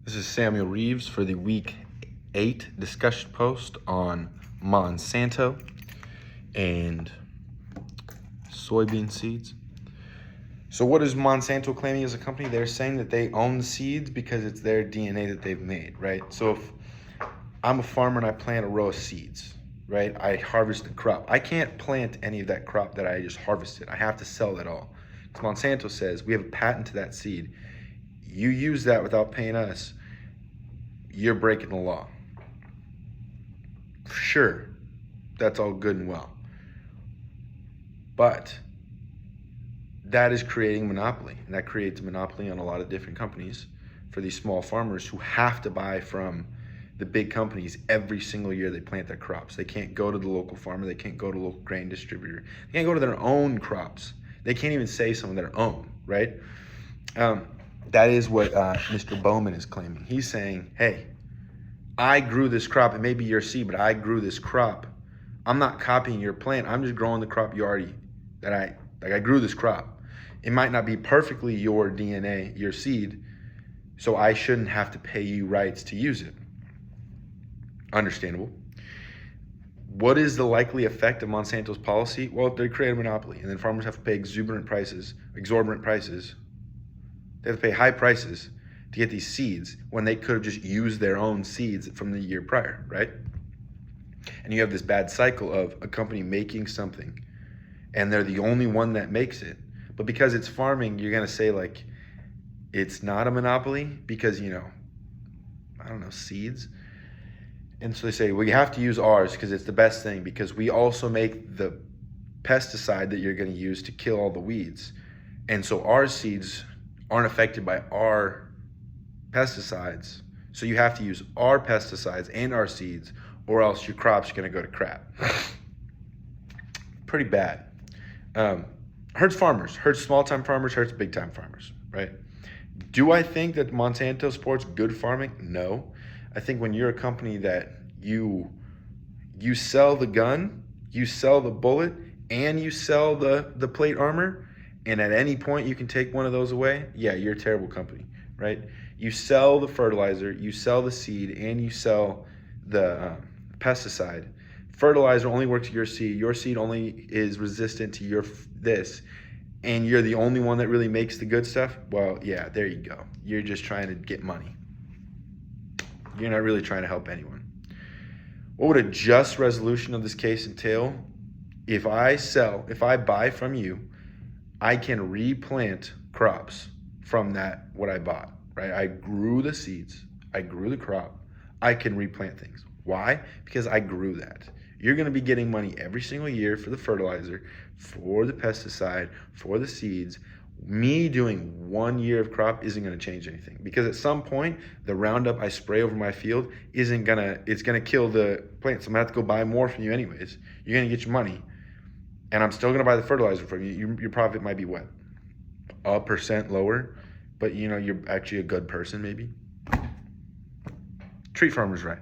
This is Samuel Reeves for the Week 8 discussion post on Monsanto and soybean seeds. So what is Monsanto claiming as a company? They're saying that they own the seeds because it's their DNA that they've made, right? So if I'm a farmer and I plant a row of seeds, right? I harvest the crop. I can't plant any of that crop that I just harvested. I have to sell that all. Because Monsanto says we have a patent to that seed. You use that without paying us, you're breaking the law. Sure, that's all good and well. But that is creating monopoly, and that creates a monopoly on a lot of different companies for these small farmers who have to buy from the big companies every single year they plant their crops. They can't go to the local farmer. They can't go to the local grain distributor. They can't go to their own crops. They can't even say some of their own, right? That is what Mr. Bowman is claiming. He's saying, hey, I grew this crop. It may be your seed, but I grew this crop. I'm not copying your plant. I'm just growing the crop you already, I grew this crop. It might not be perfectly your DNA, your seed, so I shouldn't have to pay you rights to use it. Understandable. What is the likely effect of Monsanto's policy? Well, they create a monopoly, and then farmers have to pay exorbitant prices. They have to pay high prices to get these seeds when they could have just used their own seeds from the year prior, right? And you have this bad cycle of a company making something, and they're the only one that makes it. But because it's farming, you're gonna say like, it's not a monopoly because, seeds. And so they say, well, you have to use ours because it's the best thing because we also make the pesticide that you're gonna use to kill all the weeds. And so our seeds aren't affected by our pesticides. So you have to use our pesticides and our seeds or else your crop's gonna go to crap. Pretty bad. Hurts farmers, hurts small-time farmers, hurts big-time farmers, right? Do I think that Monsanto supports good farming? No. I think when you're a company that you sell the gun, you sell the bullet, and you sell the plate armor, and at any point you can take one of those away, yeah, you're a terrible company, right? You sell the fertilizer, you sell the seed, and you sell the pesticide. Fertilizer only works your seed. Your seed only is resistant to this, and you're the only one that really makes the good stuff. Well, yeah, there you go. You're just trying to get money. You're not really trying to help anyone. What would a just resolution of this case entail? If I buy from you, I can replant crops from what I bought, right? I grew the seeds, I grew the crop, I can replant things. Why? Because I grew that. You're gonna be getting money every single year for the fertilizer, for the pesticide, for the seeds. Me doing 1 year of crop isn't gonna change anything because at some point, the Roundup I spray over my field it's gonna kill the plants. I'm gonna have to go buy more from you anyways. You're gonna get your money. And I'm still gonna buy the fertilizer from you. Your profit might be what? 1% lower, but you're actually a good person maybe. Treat farmers right.